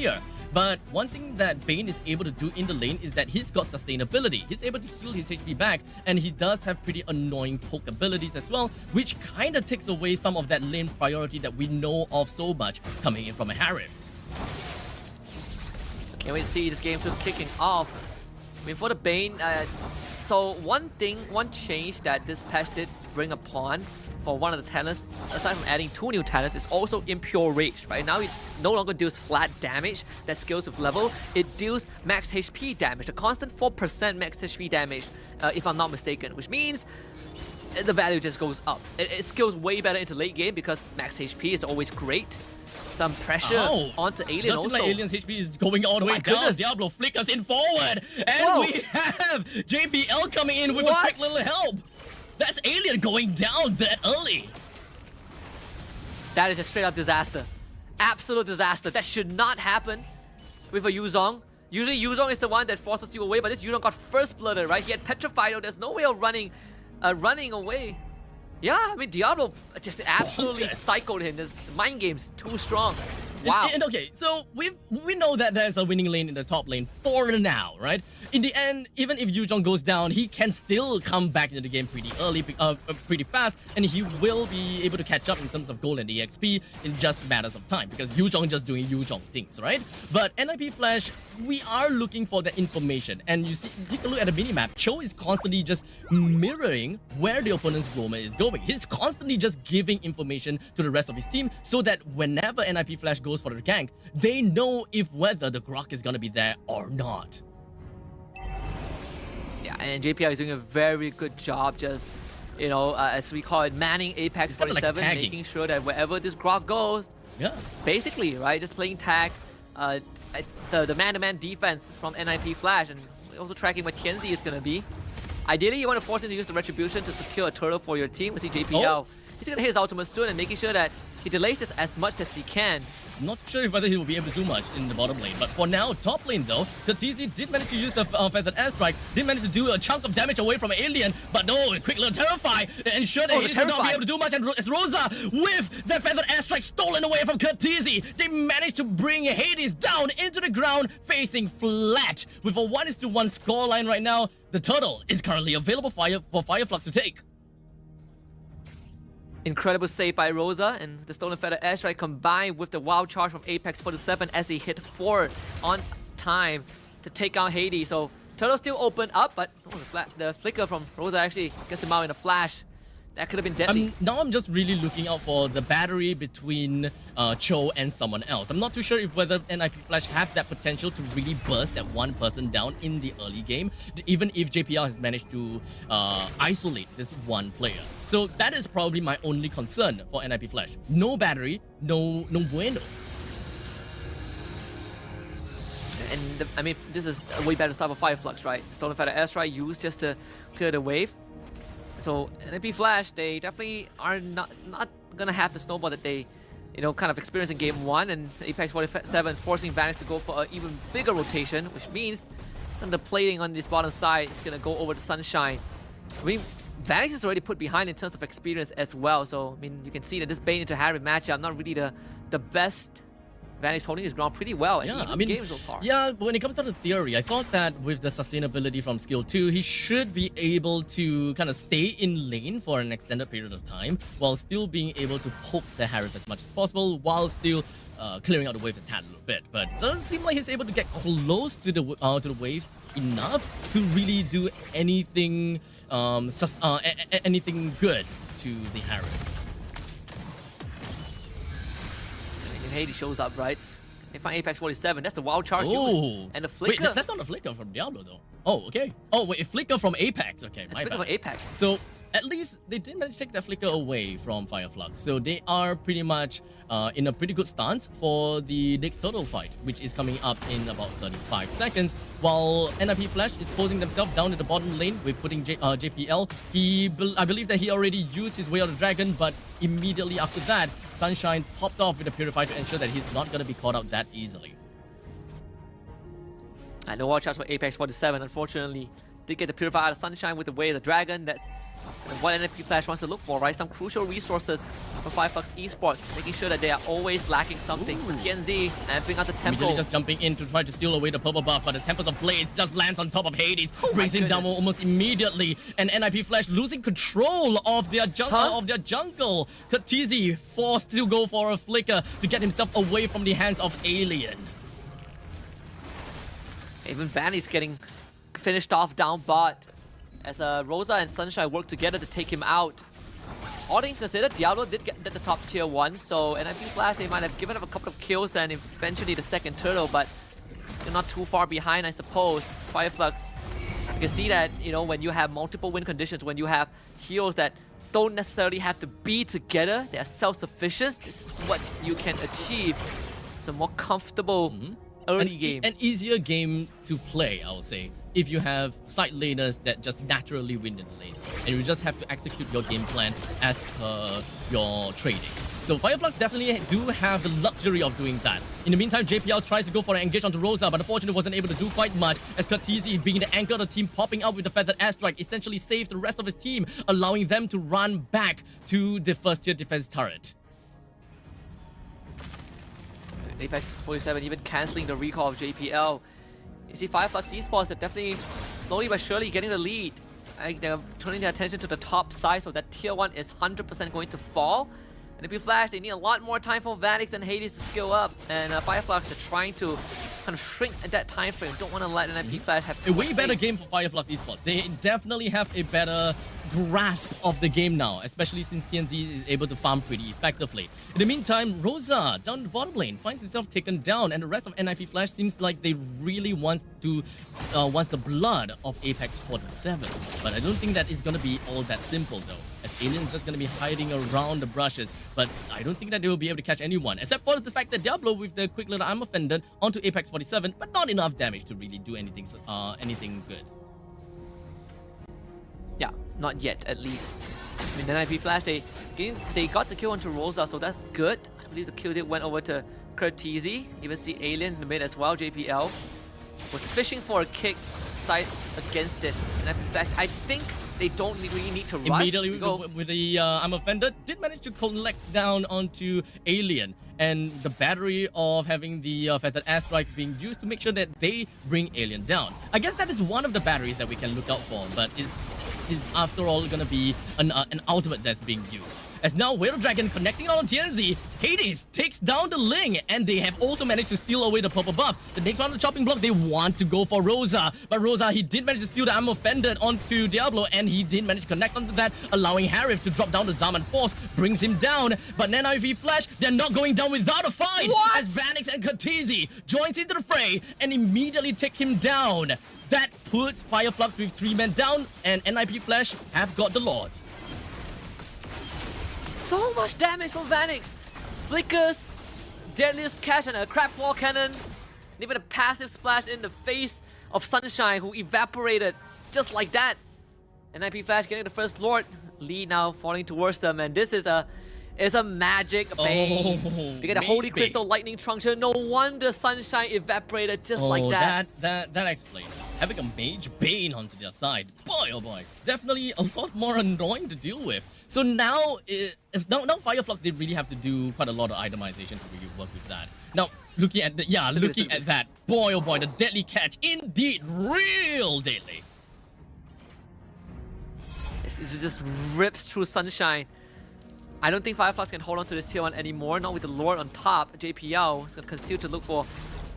here. But one thing that Bane is able to do in the lane is that he's got sustainability. He's able to heal his HP back, and he does have pretty annoying poke abilities as well, which kind of takes away some of that lane priority that we know of so much coming in from a Harith. Can't wait to see this game still kicking off. I mean, for the Bane, so one change that this patch did bring upon for one of the talents, aside from adding 2 new talents, is also Impure Rage. Right now, it no longer deals flat damage that scales with level. It deals max HP damage, a constant 4% max HP damage, if I'm not mistaken, which means the value just goes up. It scales way better into late game because max HP is always great. Some pressure onto Alien also. Like Alien's HP is going all the way down. Goodness. Diablo flickers in forward. And we have JPL coming in with a quick little help. That's Alien going down that early. That is a straight up disaster. Absolute disaster. That should not happen with a Yuzong. Usually Yuzong is the one that forces you away, but this Yuzong got first blooded, right? He had petrified, there's no way of running away. Yeah, I mean, Diablo just absolutely psychoed him. This mind game's too strong. Wow. And okay, so we know that there's a winning lane in the top lane for now, right? In the end, even if Yuzong goes down, he can still come back into the game pretty early, pretty fast, and he will be able to catch up in terms of gold and EXP in just matters of time, because Yuzong just doing Yuzong things, right? But NIP Flash, we are looking for that information, and you see, take a look at the minimap. Cho is constantly just mirroring where the opponent's roamer is going. He's constantly just giving information to the rest of his team, so that whenever NIP Flash goes for the gank, they know if whether the Grok is gonna be there or not. Yeah, and JPL is doing a very good job just, as we call it, manning Apex 47, like making sure that wherever this Grok goes, basically, right, just playing tag, the man-to-man defense from NIP Flash, and also tracking what Tianzi is gonna be. Ideally, you want to force him to use the Retribution to secure a turtle for your team. We see JPL. He's gonna hit his ultimate soon and making sure that he delays this as much as he can. Not sure whether he will be able to do much in the bottom lane, but for now, top lane though, KTZ did manage to use the Feathered Airstrike, did manage to do a chunk of damage away from Alien, but no, quick little Terrify, ensure that he will not be able to do much, and it's Rosa with the Feathered Airstrike stolen away from KTZ. They managed to bring Hades down into the ground, facing flat. With a 1:1 scoreline right now, the turtle is currently available for Fire Flux to take. Incredible save by Rosa, and the Stolen Feather Airstrike combined with the wild charge from Apex 47 as he hit forward on time to take out Hades. So Turtle still open up, but the flicker from Rosa actually gets him out in a flash. That could have been deadly. Now I'm just really looking out for the battery between Cho and someone else. I'm not too sure if whether NIP Flash have that potential to really burst that one person down in the early game, even if JPL has managed to isolate this one player. So that is probably my only concern for NIP Flash. No battery, no bueno. And I mean, this is a way better start for Fire Flux, right? Stolen Feather Airstrike used just to clear the wave. So NIP Flash, they definitely are not gonna have the snowball that they, kind of experienced in game 1, and Apex 47 forcing Vanish to go for an even bigger rotation, which means the plating on this bottom side is gonna go over to Sunshine. I mean, Vanish is already put behind in terms of experience as well. So I mean, you can see that this Bane into Harry matchup not really the best. Vanish holding his ground pretty well, and even game so far. Yeah, when it comes down to theory, I thought that with the sustainability from skill 2, he should be able to kind of stay in lane for an extended period of time, while still being able to poke the Harith as much as possible, while still clearing out the wave a tad a little bit. But it doesn't seem like he's able to get close to the waves enough to really do anything anything good to the Harith. Hades shows up, right? They find Apex 47. That's the wild charge used. And the flicker. Wait, that's not a flicker from Diablo though. Oh, okay. Oh, wait, a flicker from Apex. Okay, my bad. From Apex. So at least they did manage to take that flicker away from Fire Flux. So they are pretty much in a pretty good stance for the next turtle fight, which is coming up in about 35 seconds. While NIP Flash is posing themselves down in the bottom lane with putting JPL. I believe that he already used his Way of the Dragon, but immediately after that, Sunshine popped off with a Purify to ensure that he's not going to be caught out that easily. And no watch out for Apex 47, unfortunately. Did get the Purify out of Sunshine with the Way of the Dragon. That's what NIP Flash wants to look for, right? Some crucial resources for Flux Esports, making sure that they are always lacking something. TNZ amping out the tempo. Immediately just jumping in to try to steal away the purple buff, but the Tempest of Blades just lands on top of Hades, brings him down almost immediately, and NIP Flash losing control of their jungle. Katizi forced to go for a flicker to get himself away from the hands of Alien. Even Vanny's getting finished off down bot as Rosa and Sunshine work together to take him out. All things considered, Diablo did get the top tier 1, so NIP Flash, they might have given up a couple of kills and eventually the second turtle, but they're not too far behind, I suppose. Flux, you can see that, you know, when you have multiple win conditions, when you have heroes that don't necessarily have to be together, they are self-sufficient, this is what you can achieve. It's a more comfortable early game. An easier game to play, I would say, if you have side laners that just naturally win in the lane, and you just have to execute your game plan as per your trading. So Flux definitely do have the luxury of doing that. In the meantime, JPL tries to go for an engage onto Rosa, but unfortunately wasn't able to do quite much, as Katizi, being the anchor of the team, popping out with the feathered airstrike, essentially saves the rest of his team, allowing them to run back to the first tier defense turret. Apex 47 even cancelling the recall of JPL. You see Flux Esports are definitely slowly but surely getting the lead. They're turning their attention to the top side, so that tier 1 is 100% going to fall. And if you Flash, they need a lot more time for Vanix and Hades to skill up. And Flux are trying to kind of shrink at that time frame. Don't want to let NIP Flash have a way better game for Flux Esports. They definitely have a better grasp of the game now, especially since TNZ is able to farm pretty effectively. In the meantime, Rosa down the bottom lane finds himself taken down, and the rest of NIP Flash seems like they really want the blood of Apex 47. But I don't think that is going to be all that simple though, as Alien's just going to be hiding around the brushes. But I don't think that they will be able to catch anyone, except for the fact that Diablo with the quick little armor fended onto Apex 47, but not enough damage to really do anything good. Yeah, not yet at least. I mean, the NIP Flash, they got the kill onto Rosa, so that's good. I believe the kill went over to Kurtizi. Even see Alien in the mid as well. JPL was fishing for a kick side against it. NIP Flash, I think they don't really need to rush. Immediately with the armor fender, did manage to collect down onto Alien, and the battery of having the feathered airstrike being used to make sure that they bring Alien down. I guess that is one of the batteries that we can look out for, but is after all going to be an ultimate that's being used. As now Whale Dragon connecting on TNZ, Hades takes down the Ling, and they have also managed to steal away the purple buff. The next one on the chopping block, they want to go for Rosa, but Rosa, he did manage to steal the armor fended onto Diablo, and he did manage to connect onto that, allowing Harif to drop down the Zaman Force, brings him down. But then NIP Flash, they're not going down without a fight. What? As Vanix and Katizi joins into the fray and immediately take him down. That puts Flux with 3 men down, and NIP Flash have got the Lord. So much damage from Vanix. Flickers, deadliest catch, and a crab claw cannon. And even a passive splash in the face of Sunshine, who evaporated just like that. And NIP Flash getting the first Lord. Lead now falling towards them, and this is a magic bane. You get a Holy Crystal Lightning Truncheon. No wonder Sunshine evaporated just like that. That explains. Having a mage bane onto their side. Boy, oh boy. Definitely a lot more annoying to deal with. So now, now Flux, they really have to do quite a lot of itemization to really work with that. Now, looking at that. Boy, oh boy, the deadly catch. Indeed, real deadly. It just rips through Sunshine. I don't think Flux can hold on to this tier 1 anymore, not with the Lord on top. JPL is going to conceal to look for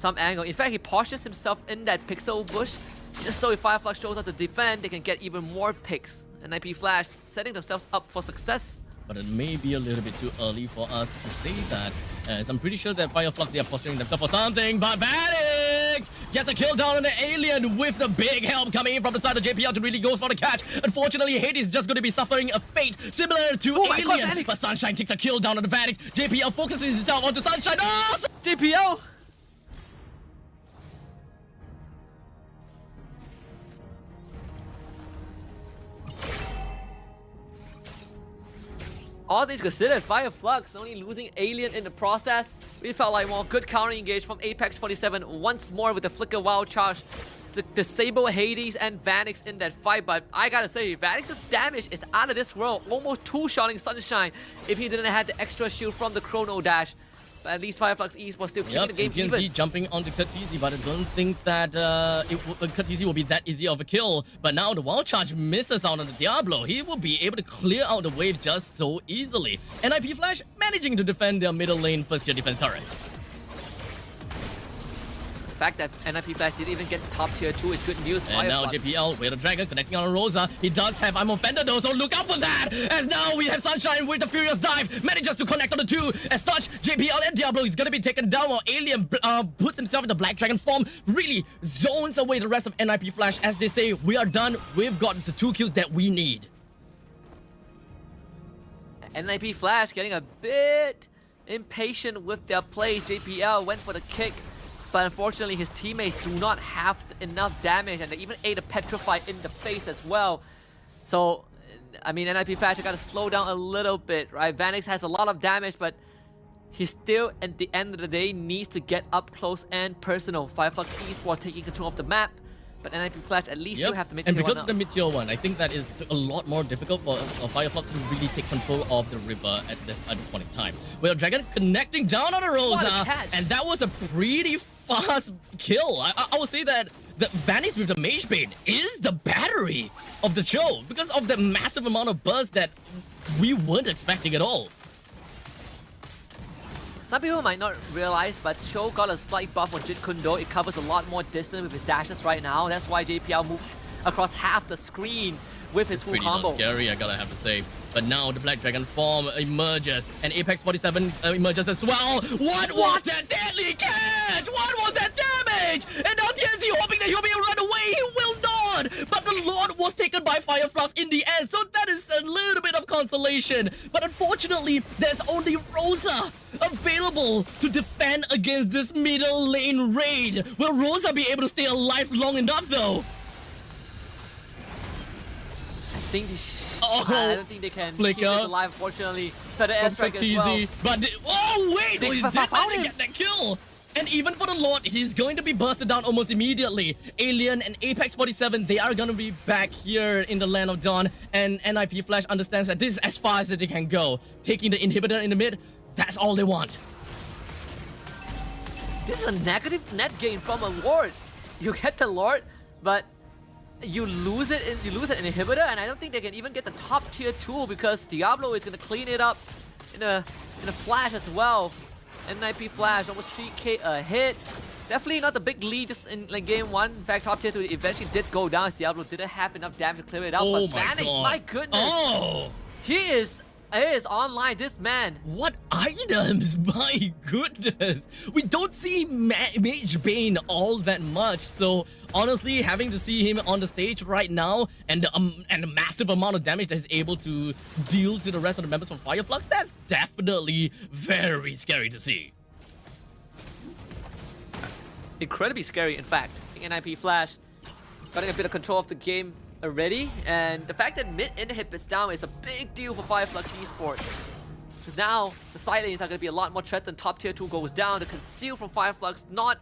some angle. In fact, he postures himself in that pixel bush, just so if Flux shows up to defend, they can get even more picks. And NIP Flash setting themselves up for success. But it may be a little bit too early for us to say that, as I'm pretty sure that Flux, they are posturing themselves for something. But Vanix gets a kill down on the Alien with the big help coming in from the side of JPL to really go for the catch. Unfortunately, Hades is just going to be suffering a fate similar to Alien. But Sunshine takes a kill down on the Vanix. JPL focuses himself onto Sunshine. Oh! JPL! All things considered, Flux only losing Alien in the process. We felt like, well, good counter engage from Apex 47 once more with the Flicker Wild Charge. to disable Hades and Vanix in that fight, but I gotta say, Vanix's damage is out of this world. Almost two-shotting Sunshine if he didn't have the extra shield from the Chrono Dash. But at least Fireflux Esports still keeping the game TNZ even. jumping onto Katisi, but I don't think that Katisi will be that easy of a kill. But now the Wild Charge misses out on the Diablo. He will be able to clear out the wave just so easily. NIP Flash managing to defend their middle lane first-tier defense turret. The fact that NIP Flash didn't even get top tier 2 is good news. And now JPL with a Dragon connecting on Rosa. He does have I'm Fender though, so look out for that! As now we have Sunshine with the Furious Dive, manages to connect on the two. As such, JPL and Diablo is gonna be taken down while Alien puts himself in the Black Dragon form, really zones away the rest of NIP Flash as they say, we are done, we've got the 2 kills that we need. NIP Flash getting a bit impatient with their plays. JPL went for the kick, but unfortunately his teammates do not have enough damage, and they even ate a Petrify in the face as well. So, I mean, NIP Flash got to slow down a little bit, right? Vanix has a lot of damage, but he still, at the end of the day, needs to get up close and personal. Fireflux Esports taking control of the map, but NIP Flash at least still have the mid-tier one. And because now. of the mid-tier one, I think that is a lot more difficult for Fireflux to really take control of the river at this point in time. Well, Dragon connecting down on the Rosa, and that was a pretty fast kill. I would say that the Vanish with the Mage Bane is the battery of the show because of the massive amount of burst that we weren't expecting at all. Some people might not realize, but Cho got a slight buff on Jit Kundo. It covers a lot more distance with his dashes right now. That's why JPL moved across half the screen with his full combo. Pretty scary, I gotta have to say. But now the Black Dragon form emerges, and Apex 47 emerges as well. What was that deadly catch? What was that damage? And now TNZ hoping that he'll be able to run away. He will not. But the Lord was taken by Fireflux in the end, so that is a little bit of consolation. But unfortunately, there's only Rosa available to defend against this middle lane raid. Will Rosa be able to stay alive long enough though? I don't think they can keep this alive, unfortunately. For the airstrike as well. But he did manage to get that kill. And even for the Lord, he's going to be bursted down almost immediately. Alien and Apex 47, they are going to be back here in the Land of Dawn. And NIP Flash understands that this is as far as they can go. Taking the inhibitor in the mid, that's all they want. This is a negative net gain from a Lord. You get the Lord, but you lose it in inhibitor, and I don't think they can even get the top tier 2 because Diablo is gonna clean it up in a flash as well. NIP Flash almost 3k a hit. Definitely not the big lead just in like game 1. In fact, top tier 2 eventually did go down as Diablo didn't have enough damage to clear it out. Oh but Vanix, my goodness, he is online, this man. What items? My goodness. We don't see Mage Bane all that much. So honestly, having to see him on the stage right now and the massive amount of damage that he's able to deal to the rest of the members of Fireflux, that's definitely very scary to see. Incredibly scary, in fact. NIP Flash getting a bit of control of the game already, and the fact that mid inhibits down is a big deal for Fireflux Esports. Because now the side lanes are going to be a lot more threatened. Top tier 2 goes down. The conceal from Fireflux not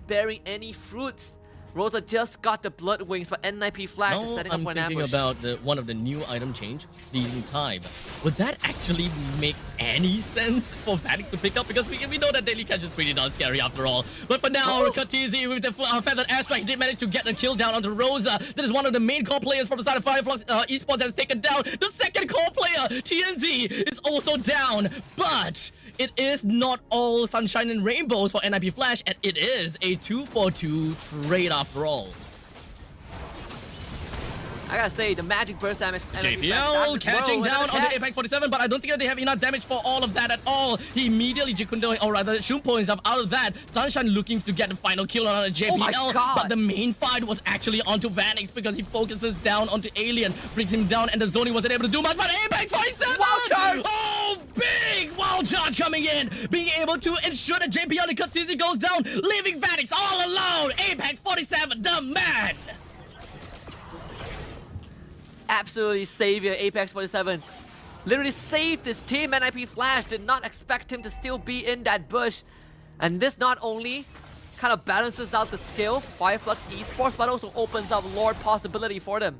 bearing any fruits. Rosa just got the Blood Wings, but NIP Flash is setting up for an ambush. I'm thinking about one of the new item change, Fleeting Time. Would that actually make any sense for Vanix to pick up? Because we know that Daily Catch is pretty darn scary after all. But for now, Katizi with the Feathered Airstrike did manage to get a kill down onto Rosa. That is one of the main core players from the side of Fireflux Esports that's taken down. The second core player, TNZ, is also down. But it is not all sunshine and rainbows for NIP Flash, and it is a 2-for-2 trade after all. I gotta say, the magic burst damage. JPL catching down on the Apex 47, but I don't think that they have enough damage for all of that at all. He immediately Jikundo, or rather Shumpo himself out of that. Sunshine looking to get the final kill on JPL, but the main fight was actually onto Vanix because he focuses down onto Alien, brings him down, and the zoning wasn't able to do much, but Apex 47! Oh, big wild charge coming in, being able to ensure that JPL and Katizi goes down, leaving Vanix all alone. Apex 47, the man! Absolutely savior, Apex 47. Literally saved this team. NIP Flash did not expect him to still be in that bush. And this not only kind of balances out the skill, Fireflux Esports, but also opens up Lord possibility for them.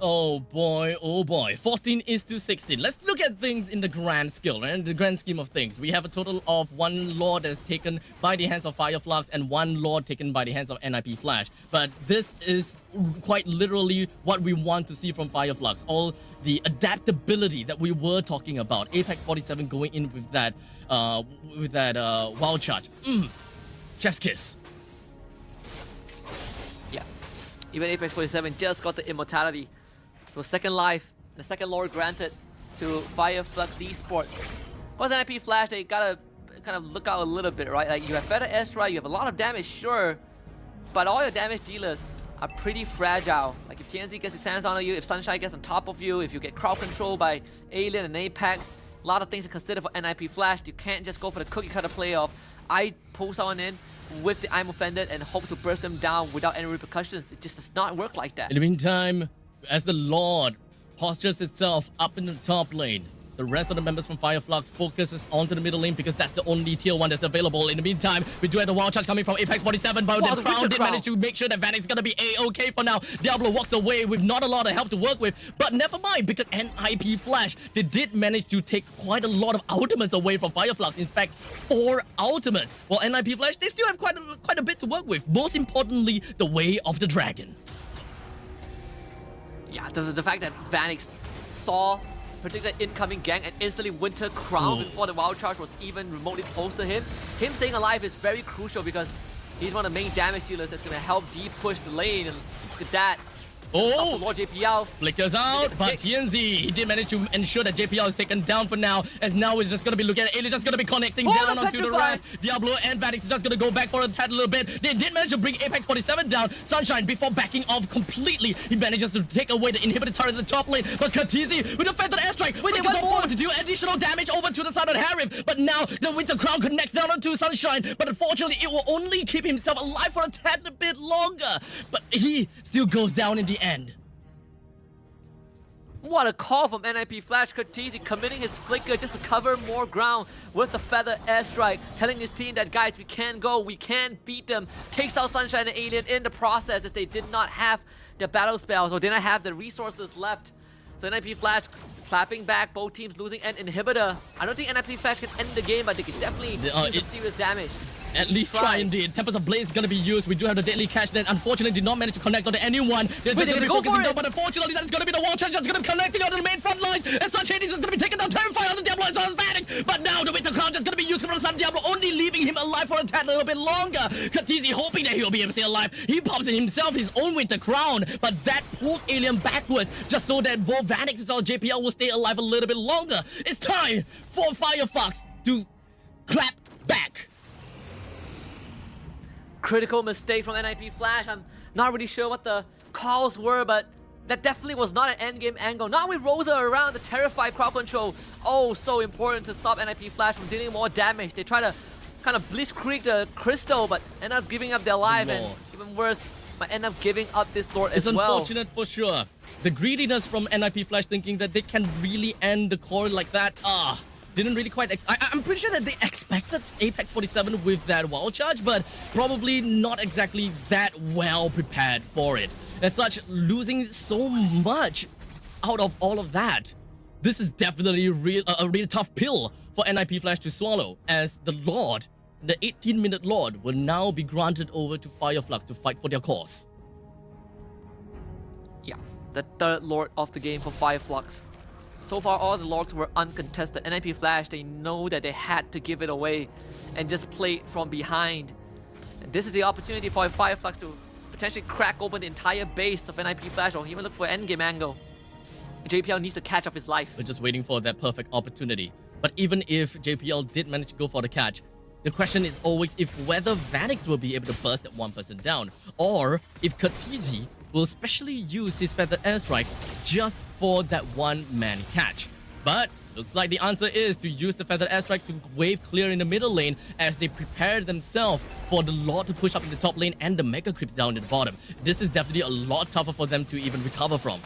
Oh boy, 14:16. Let's look at things in the grand skill, right? In the grand scheme of things. We have a total of 1 Lord that's taken by the hands of Fireflux and 1 Lord taken by the hands of NIP Flash. But this is quite literally what we want to see from Fireflux. All the adaptability that we were talking about. Apex 47 going in with that wild charge. Chef's kiss. Yeah. Even Apex 47 just got the immortality. So second life, the second Lord granted to Fireflux Esports. Plus NIP Flash, they gotta kind of look out a little bit, right? Like you have better airstrike, you have a lot of damage, sure, but all your damage dealers are pretty fragile. Like if TNZ gets his hands on you, if Sunshine gets on top of you, if you get crowd control by Alien and Apex, a lot of things to consider for NIP Flash. You can't just go for the cookie cutter play of I pull someone in with the I'm offended and hope to burst them down without any repercussions. It just does not work like that. In the meantime, as the Lord postures itself up in the top lane, the rest of the members from Fireflux focuses onto the middle lane because that's the only tier 1 that's available. In the meantime, we do have the wild charge coming from Apex 47, but the Crown did manage to make sure that Vanix is gonna be A-okay for now. Diablo walks away with not a lot of help to work with, but never mind, because NIP Flash, they did manage to take quite a lot of ultimates away from Fireflux. In fact, 4 ultimates. While NIP Flash, they still have quite a bit to work with. Most importantly, the Way of the Dragon. Yeah, the fact that Vanix saw particular incoming gang and instantly Winter Crown before the wild charge was even remotely close to him. Him staying alive is very crucial because he's one of the main damage dealers that's going to help deep push the lane. And look at that. Oh, Lord JPL flickers out, but TNZ, he did manage to ensure that JPL is taken down for now, as now we're just going to be looking at Alien, just going to be connecting down onto the rest. Diablo and Vanix just going to go back for a tad a little bit. They did manage to bring Apex 47 down. Sunshine, before backing off completely, he manages to take away the inhibitor turret in the top lane, but Kha'Zix with a feathered airstrike, flickers on forward to do additional damage over to the side of Harif, but now the Winter Crown connects down onto Sunshine, but unfortunately it will only keep himself alive for a tad bit longer, but he still goes down in the end. What a call from NIP Flash. Kha'Zix committing his flicker just to cover more ground with the feather airstrike, telling his team that, guys, we can go, we can beat them. Takes out Sunshine and Alien in the process as they did not have the battle spells or did not have the resources left. So NIP Flash clapping back, both teams losing an inhibitor. I don't think NIP Flash can end the game, but they can definitely do some serious damage. At least try indeed. Tempest of Blaze is going to be used. We do have the deadly catch that unfortunately did not manage to connect onto anyone. They're just going to be focusing down, but unfortunately that is going to be the wall charge that's going to be connecting onto the main front lines. As such, Hades is going to be taken down, terrified on the Diablo and so is Vanix. But now the Winter Crown just going to be used from the Sun Diablo, only leaving him alive for a tad little bit longer. Kha'Zix hoping that he'll be able to stay alive. He pops in himself his own Winter Crown, but that pulled Alien backwards just so that both Vanix as well as JPL will stay alive a little bit longer. It's time for Fireflux to clap back. Critical mistake from NIP Flash. I'm not really sure what the calls were, but that definitely was not an endgame angle. Not with Rosa around, the terrified crowd control. Oh, so important to stop NIP Flash from dealing more damage. They try to kind of blitzkrieg the crystal, but end up giving up their life, and even worse, might end up giving up this Lord as well. It's unfortunate for sure. The greediness from NIP Flash thinking that they can really end the core like that. Didn't really quite... I'm pretty sure that they expected Apex 47 with that wild charge, but probably not exactly that well prepared for it. As such, losing so much out of all of that, this is definitely a really tough pill for NIP Flash to swallow, as the Lord, the 18-minute Lord, will now be granted over to Fireflux to fight for their cause. Yeah, the third Lord of the game for Fireflux. So far, all the Lords were uncontested. NIP Flash, they know that they had to give it away and just play from behind. And this is the opportunity for Fireflux to potentially crack open the entire base of NIP Flash or even look for an endgame angle. JPL needs to catch up his life. We're just waiting for that perfect opportunity. But even if JPL did manage to go for the catch, the question is always if whether Vanix will be able to burst that one person down, or if Kha'Zix will specially use his feathered airstrike just for that one-man catch. But looks like the answer is to use the feathered airstrike to wave clear in the middle lane as they prepare themselves for the Lord to push up in the top lane and the mega creeps down at the bottom. This is definitely a lot tougher for them to even recover from.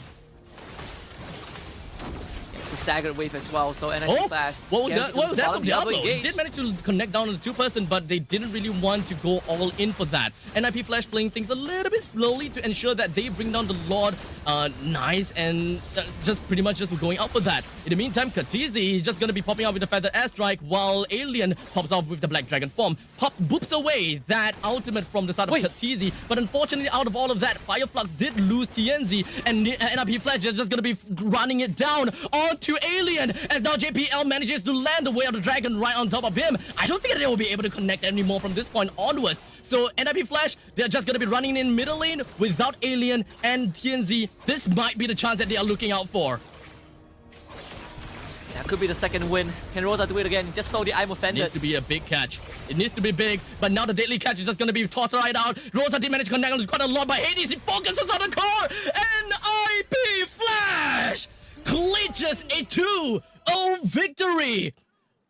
It's a staggered wave as well. So NIP Oh, Flash. well, gets to that's bottom, from Diablo. engage. Did manage to connect down on the 2-person, but they didn't really want to go all in for that. NIP Flash playing things a little bit slowly to ensure that they bring down the Lord nice and just pretty much just going out for that. In the meantime, Katizi is just going to be popping out with the Feather Airstrike while Alien pops off with the Black Dragon form. Pop boops away that ultimate from the side of Katizi, but unfortunately out of all of that, Fire Flux did lose TNZ and NIP Flash is just going to be running it down onto Alien as now JPL manages to land the Way of the Dragon right on top of him. I don't think they will be able to connect anymore from this point onwards. So NIP Flash, they're just going to be running in middle lane without Alien and TNZ. This might be the chance that they are looking out for. That could be the second win. Can Rosa do it again? Just slowly, I'm It offended. needs to be a big catch. It needs to be big, but now the deadly catch is just going to be tossed right out. Rosa did manage to connect on quite a lot, but Hades, he focuses on the core. NIP Flash clinches a 2-0 victory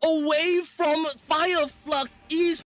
away from Fire Flux Esports.